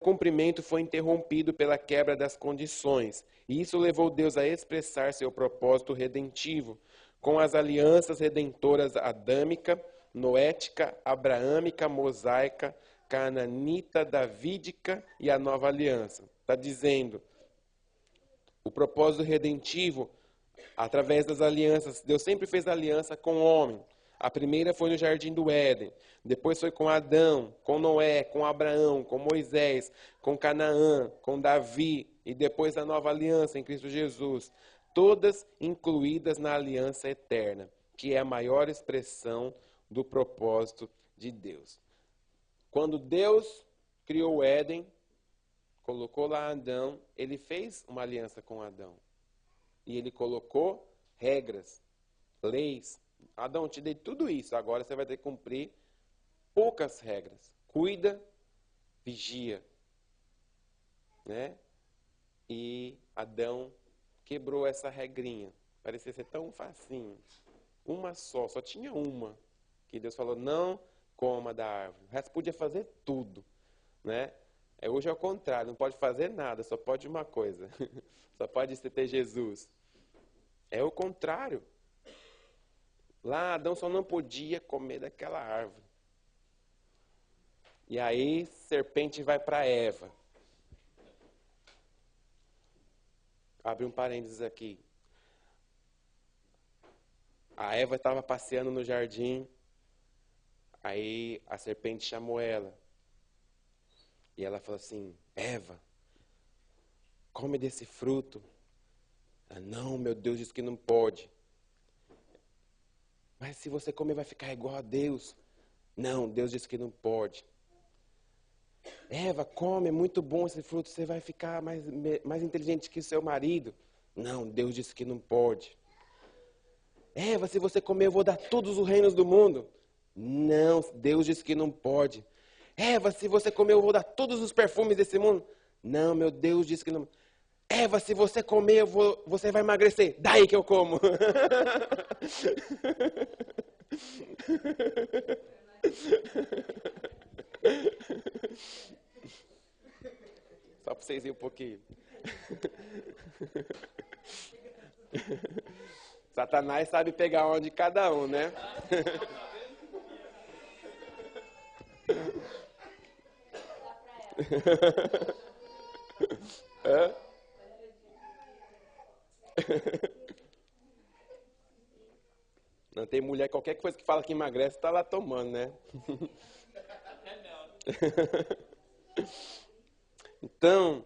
cumprimento foi interrompido pela quebra das condições. E isso levou Deus a expressar seu propósito redentivo com as alianças redentoras adâmica, noética, abraâmica, mosaica, cananita, davídica e a nova aliança. Está dizendo, o propósito redentivo, através das alianças, Deus sempre fez aliança com o homem. A primeira foi no Jardim do Éden, depois foi com Adão, com Noé, com Abraão, com Moisés, com Canaã, com Davi, e depois a nova aliança em Cristo Jesus. Todas incluídas na aliança eterna, que é a maior expressão do propósito de Deus. Quando Deus criou o Éden, colocou lá Adão, ele fez uma aliança com Adão. E ele colocou regras, leis. Adão, te dei tudo isso, agora você vai ter que cumprir poucas regras. Cuida, vigia. Né? E Adão quebrou essa regrinha. Parecia ser tão facinho. Uma só tinha uma. Que Deus falou, não coma da árvore. O resto podia fazer tudo. Né? Hoje é o contrário, não pode fazer nada, só pode uma coisa. Só pode ter Jesus. É o contrário. Lá Adão só não podia comer daquela árvore. E aí serpente vai para Eva. Abre um parênteses aqui. A Eva estava passeando no jardim. Aí a serpente chamou ela. E ela falou assim, Eva, come desse fruto. Ela, não, meu Deus, disse que não pode. Mas se você comer vai ficar igual a Deus. Não, Deus disse que não pode. Eva, come, é muito bom esse fruto, você vai ficar mais inteligente que o seu marido. Não, Deus disse que não pode. Eva, se você comer eu vou dar todos os reinos do mundo. Não, Deus disse que não pode. Eva, se você comer eu vou dar todos os perfumes desse mundo. Não, meu Deus disse que não. Eva, se você comer você vai emagrecer. Daí que eu como. Só para vocês irem um pouquinho. Satanás sabe pegar onde cada um, né? Hã? Não tem mulher, qualquer coisa que fala que emagrece, está lá tomando, né? Então,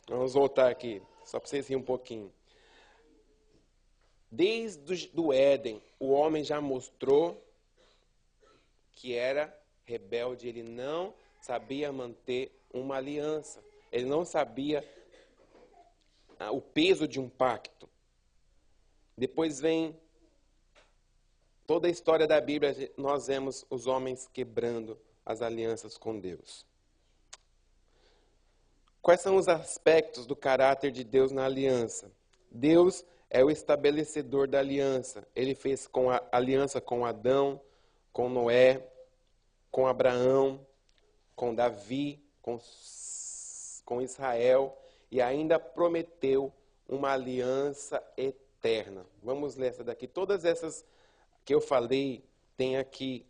vamos voltar aqui, só para vocês rirem um pouquinho. Desde o Éden, o homem já mostrou que era rebelde, ele não sabia manter uma aliança, ele não sabia o peso de um pacto. Depois vem toda a história da Bíblia, nós vemos os homens quebrando as alianças com Deus. Quais são os aspectos do caráter de Deus na aliança? Deus é o estabelecedor da aliança. Ele fez aliança com Adão, com Noé, com Abraão, com Davi, com Israel, e ainda prometeu uma aliança eterna. Vamos ler essa daqui. Todas essas que eu falei, tem aqui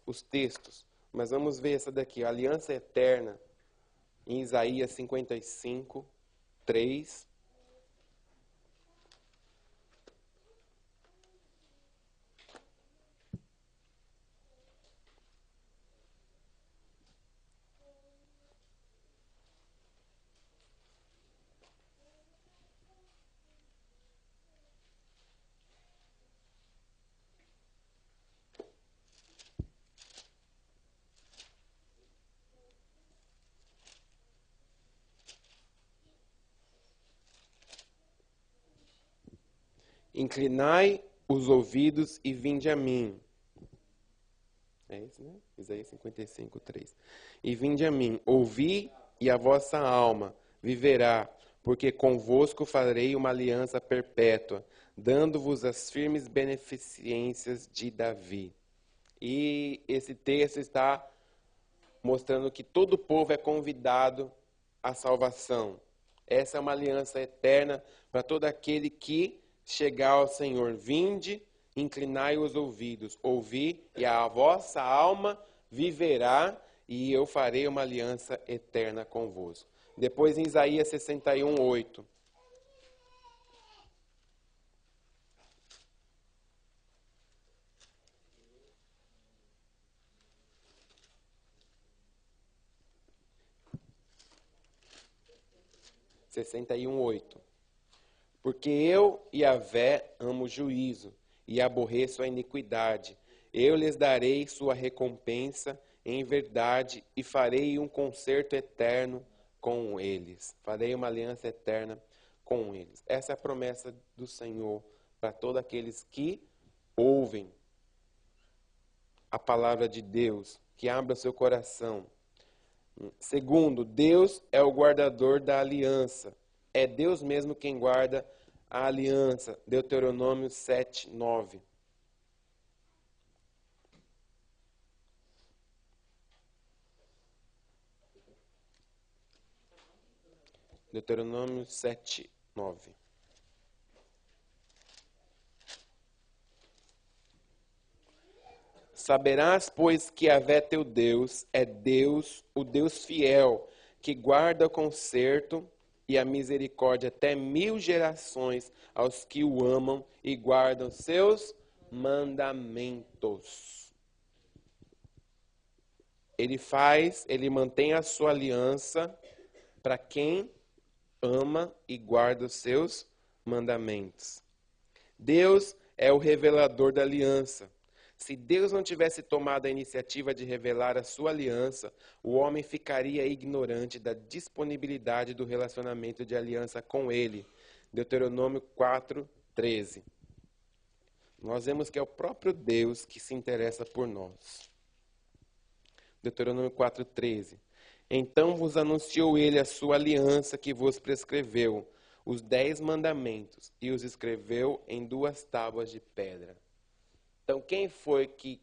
os textos. Mas vamos ver essa daqui, a aliança eterna, em Isaías 55, 3. Inclinai os ouvidos e vinde a mim. É isso, né? Isaías 55, 3. E vinde a mim, ouvi e a vossa alma viverá, porque convosco farei uma aliança perpétua, dando-vos as firmes beneficências de Davi. E esse texto está mostrando que todo povo é convidado à salvação. Essa é uma aliança eterna para todo aquele que chegar ao Senhor. Vinde, inclinai os ouvidos, ouvi, e a vossa alma viverá, e eu farei uma aliança eterna convosco. Depois em Isaías 61, 8. Porque eu, Yahvé, amo o juízo e aborreço a iniquidade. Eu lhes darei sua recompensa em verdade e farei um concerto eterno com eles. Farei uma aliança eterna com eles. Essa é a promessa do Senhor para todos aqueles que ouvem a palavra de Deus, que abram seu coração. Segundo, Deus é o guardador da aliança. É Deus mesmo quem guarda a aliança. Deuteronômio 7, 9. Deuteronômio 7, 9. Saberás, pois, que Yahvé teu Deus é Deus, o Deus fiel, que guarda o conserto e a misericórdia até 1000 gerações aos que o amam e guardam seus mandamentos. Ele mantém a sua aliança para quem ama e guarda os seus mandamentos. Deus é o revelador da aliança. Se Deus não tivesse tomado a iniciativa de revelar a sua aliança, o homem ficaria ignorante da disponibilidade do relacionamento de aliança com ele. Deuteronômio 4, 13. Nós vemos que é o próprio Deus que se interessa por nós. Deuteronômio 4, 13. Então vos anunciou ele a sua aliança que vos prescreveu, os 10 mandamentos, e os escreveu em 2 tábuas de pedra. Então, quem foi que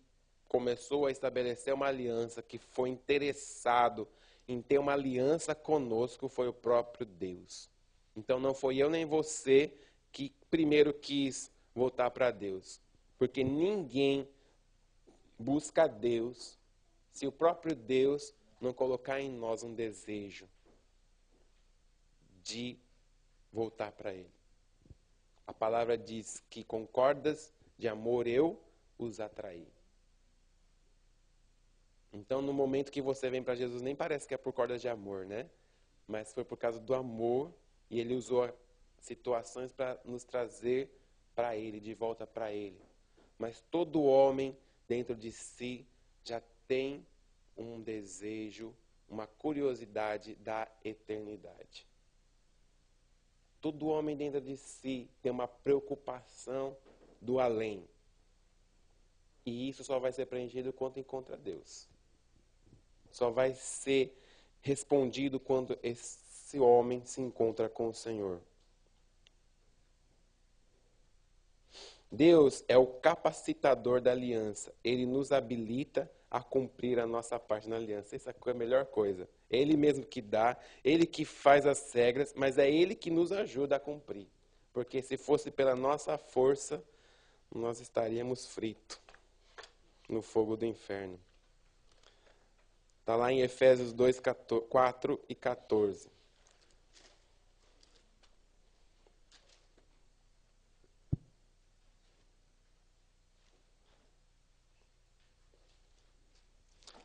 começou a estabelecer uma aliança, que foi interessado em ter uma aliança conosco, foi o próprio Deus. Então, não foi eu nem você que primeiro quis voltar para Deus. Porque ninguém busca Deus se o próprio Deus não colocar em nós um desejo de voltar para Ele. A palavra diz que com cordas de amor eu os atraí. Então, no momento que você vem para Jesus, nem parece que é por cordas de amor, né? Mas foi por causa do amor, e Ele usou situações para nos trazer para Ele, de volta para Ele. Mas todo homem dentro de si já tem um desejo, uma curiosidade da eternidade. Todo homem dentro de si tem uma preocupação do além. E isso só vai ser preenchido quando encontra Deus. Só vai ser respondido quando esse homem se encontra com o Senhor. Deus é o capacitador da aliança. Ele nos habilita a cumprir a nossa parte na aliança. Essa é a melhor coisa. Ele mesmo que dá, Ele que faz as regras, mas é Ele que nos ajuda a cumprir. Porque se fosse pela nossa força, nós estaríamos fritos no fogo do inferno. Está lá em Efésios 2, 4 e 14.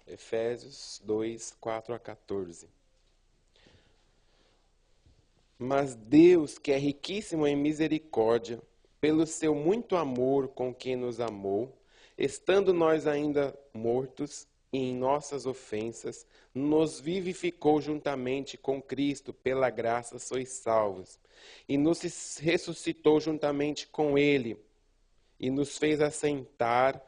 Efésios 2, 4 a 14. Mas Deus, que é riquíssimo em misericórdia, pelo seu muito amor com quem nos amou, estando nós ainda mortos em nossas ofensas, nos vivificou juntamente com Cristo, pela graça sois salvos, e nos ressuscitou juntamente com Ele, e nos fez assentar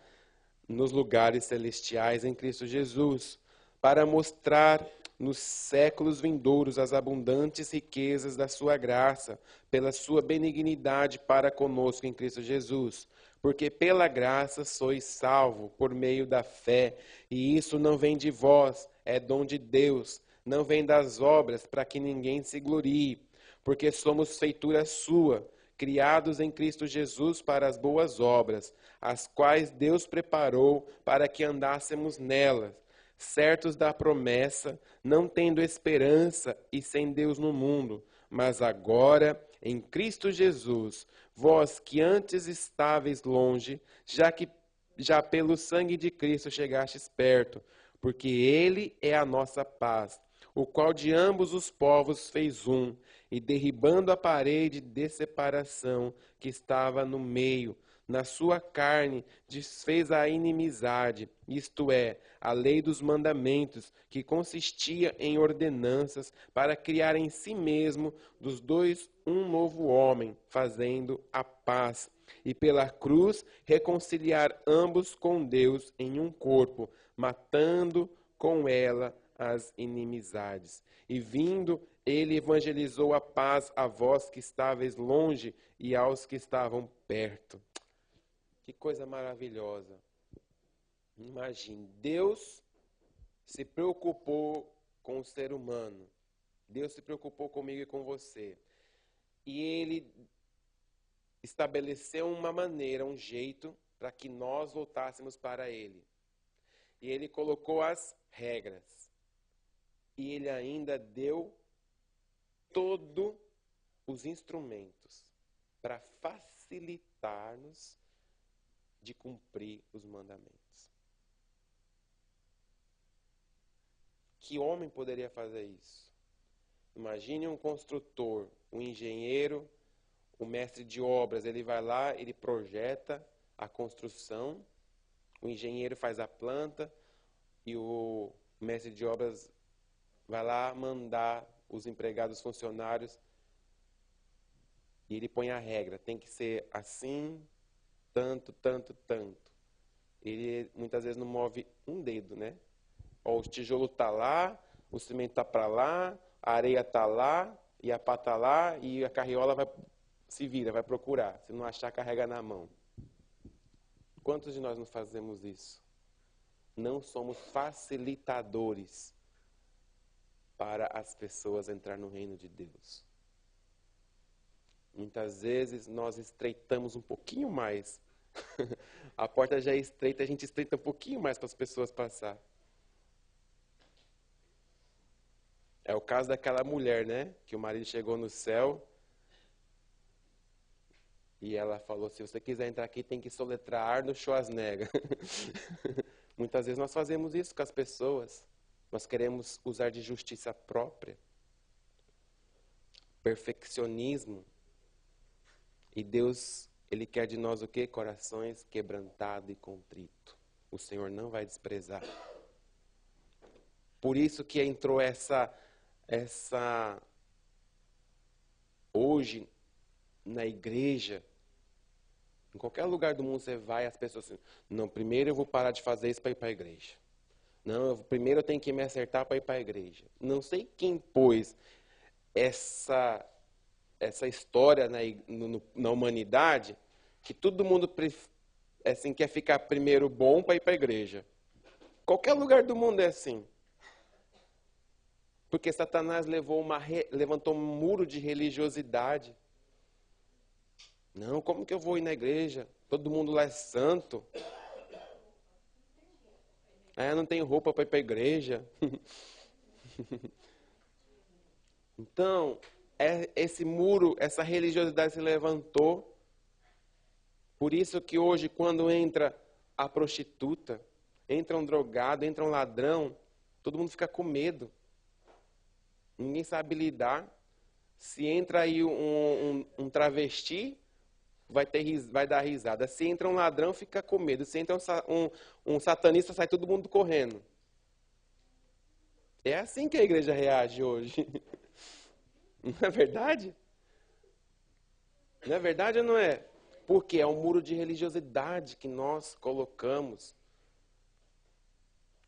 nos lugares celestiais em Cristo Jesus, para mostrar nos séculos vindouros as abundantes riquezas da sua graça, pela sua benignidade para conosco em Cristo Jesus. Porque pela graça sois salvo por meio da fé, e isso não vem de vós, é dom de Deus, não vem das obras, para que ninguém se glorie, porque somos feitura sua, criados em Cristo Jesus para as boas obras, as quais Deus preparou para que andássemos nelas, certos da promessa, não tendo esperança e sem Deus no mundo, mas agora, em Cristo Jesus, vós que antes estáveis longe, já pelo sangue de Cristo chegastes perto, porque Ele é a nossa paz, o qual de ambos os povos fez um, e derribando a parede de separação que estava no meio, na sua carne desfez a inimizade, isto é, a lei dos mandamentos, que consistia em ordenanças para criar em si mesmo dos dois um novo homem, fazendo a paz, e pela cruz reconciliar ambos com Deus em um corpo, matando com ela as inimizades. E vindo, ele evangelizou a paz a vós que estáveis longe e aos que estavam perto. Que coisa maravilhosa. Imagine, Deus se preocupou com o ser humano. Deus se preocupou comigo e com você. E Ele estabeleceu uma maneira, um jeito, para que nós voltássemos para Ele. E Ele colocou as regras. E Ele ainda deu todos os instrumentos para facilitar-nos de cumprir os mandamentos. Que homem poderia fazer isso? Imagine um construtor, um engenheiro, o mestre de obras, ele vai lá, ele projeta a construção, o engenheiro faz a planta e o mestre de obras vai lá mandar os empregados, os funcionários, e ele põe a regra, tem que ser assim, tanto, tanto, tanto. Ele muitas vezes não move um dedo, né? Ó, o tijolo está lá, o cimento está para lá, a areia está lá, e a pá está lá, e a carriola se vira, vai procurar. Se não achar, carrega na mão. Quantos de nós não fazemos isso? Não somos facilitadores para as pessoas entrar no reino de Deus. Muitas vezes nós estreitamos um pouquinho mais. A porta já é estreita, a gente estreita um pouquinho mais para as pessoas passar. É o caso daquela mulher, né? Que o marido chegou no céu e ela falou, se você quiser entrar aqui, tem que soletrar Arnold Schwarzenegger. Muitas vezes nós fazemos isso com as pessoas. Nós queremos usar de justiça própria. Perfeccionismo. E Deus, Ele quer de nós o quê? Corações quebrantados e contritos. O Senhor não vai desprezar. Por isso que entrou essa hoje na igreja, em qualquer lugar do mundo você vai, as pessoas assim, não, primeiro eu vou parar de fazer isso para ir para a igreja. Não, primeiro eu tenho que me acertar para ir para a igreja. Não sei quem pôs essa história na humanidade, que todo mundo assim, quer ficar primeiro bom para ir para a igreja. Qualquer lugar do mundo é assim. Porque Satanás levantou um muro de religiosidade. Não, como que eu vou ir na igreja? Todo mundo lá é santo. Não tem roupa para ir para a igreja. Então, esse muro, essa religiosidade se levantou. Por isso que hoje, quando entra a prostituta, entra um drogado, entra um ladrão, todo mundo fica com medo. Ninguém sabe lidar. Se entra aí um travesti, vai dar risada. Se entra um ladrão, fica com medo. Se entra um satanista, sai todo mundo correndo. É assim que a igreja reage hoje. Não é verdade? Não é verdade ou não é? Porque é um muro de religiosidade que nós colocamos.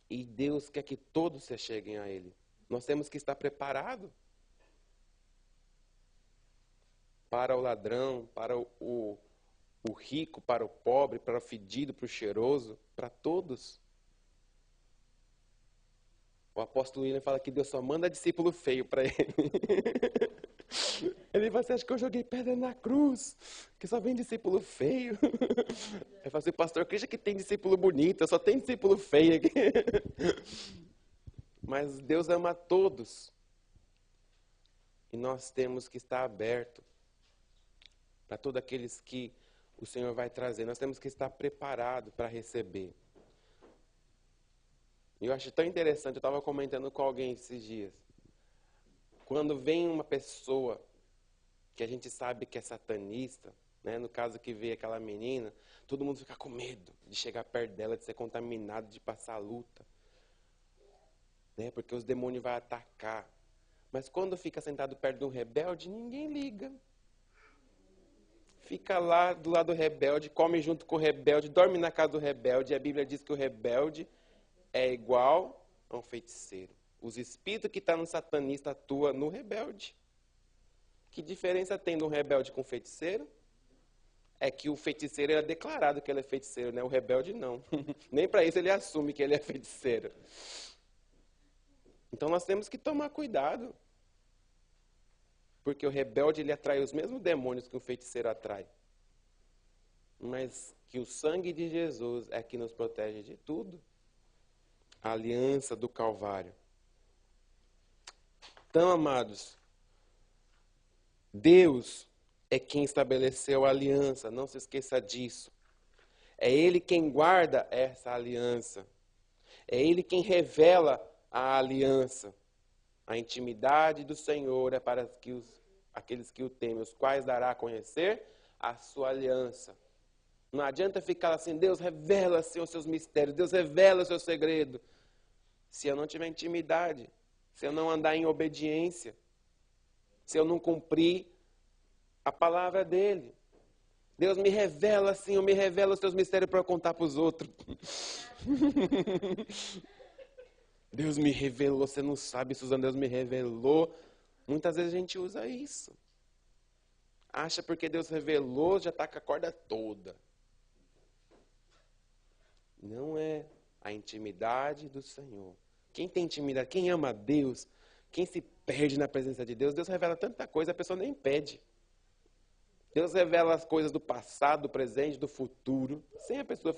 E Deus quer que todos se cheguem a Ele. Nós temos que estar preparados para o ladrão, para o rico, para o pobre, para o fedido, para o cheiroso, para todos. O apóstolo William fala que Deus só manda discípulo feio para ele. Ele fala assim, acho que eu joguei pedra na cruz, que só vem discípulo feio. Ele fala assim, pastor, acredita que tem discípulo bonito, só tem discípulo feio aqui. Mas Deus ama a todos. E nós temos que estar abertos para todos aqueles que o Senhor vai trazer. Nós temos que estar preparados para receber. E eu acho tão interessante, eu estava comentando com alguém esses dias. Quando vem uma pessoa que a gente sabe que é satanista, né? No caso que veio aquela menina, todo mundo fica com medo de chegar perto dela, de ser contaminado, de passar a luta. Né? Porque os demônios vão atacar. Mas quando fica sentado perto de um rebelde, ninguém liga. Fica lá do lado do rebelde, come junto com o rebelde, dorme na casa do rebelde. E a Bíblia diz que o rebelde é igual a um feiticeiro. Os espíritos que estão no satanista atuam no rebelde. Que diferença tem de um rebelde com um feiticeiro? É que o feiticeiro é declarado que ele é feiticeiro, né? O rebelde não. Nem para isso ele assume que ele é feiticeiro. Então nós temos que tomar cuidado. Porque o rebelde ele atrai os mesmos demônios que o feiticeiro atrai. Mas que o sangue de Jesus é que nos protege de tudo. A aliança do Calvário. Então, amados, Deus é quem estabeleceu a aliança, não se esqueça disso. É Ele quem guarda essa aliança. É Ele quem revela a aliança. A intimidade do Senhor é para aqueles que o temem, os quais dará a conhecer a sua aliança. Não adianta ficar assim, Deus revela assim, os seus mistérios, Deus revela o seu segredo. Se eu não tiver intimidade, se eu não andar em obediência, se eu não cumprir a palavra dele. Deus me revela assim, eu me revela os seus mistérios para eu contar para os outros. Deus me revelou, você não sabe, Suzana, Deus me revelou. Muitas vezes a gente usa isso. Acha porque Deus revelou, já está com a corda toda. Não é a intimidade do Senhor. Quem tem intimidade, quem ama a Deus, quem se perde na presença de Deus, Deus revela tanta coisa, a pessoa nem pede. Deus revela as coisas do passado, do presente, do futuro, sem a pessoa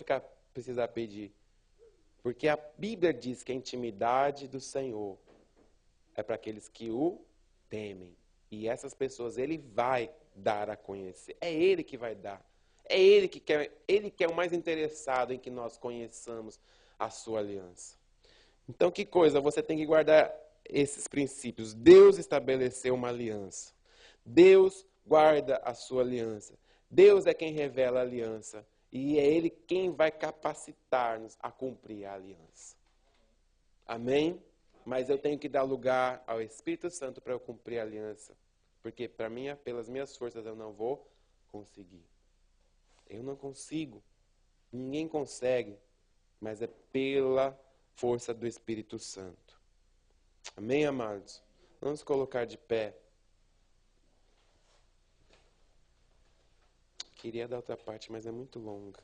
precisar pedir. Porque a Bíblia diz que a intimidade do Senhor é para aqueles que o temem. E essas pessoas Ele vai dar a conhecer. É Ele que vai dar. É Ele que é o mais interessado em que nós conheçamos a sua aliança. Então, que coisa, você tem que guardar esses princípios. Deus estabeleceu uma aliança. Deus guarda a sua aliança. Deus é quem revela a aliança. E é Ele quem vai capacitar-nos a cumprir a aliança. Amém? Mas eu tenho que dar lugar ao Espírito Santo para eu cumprir a aliança. Porque pelas minhas forças eu não vou conseguir. Eu não consigo. Ninguém consegue. Mas é pela força do Espírito Santo. Amém, amados? Vamos colocar de pé. Queria dar outra parte, mas é muito longa.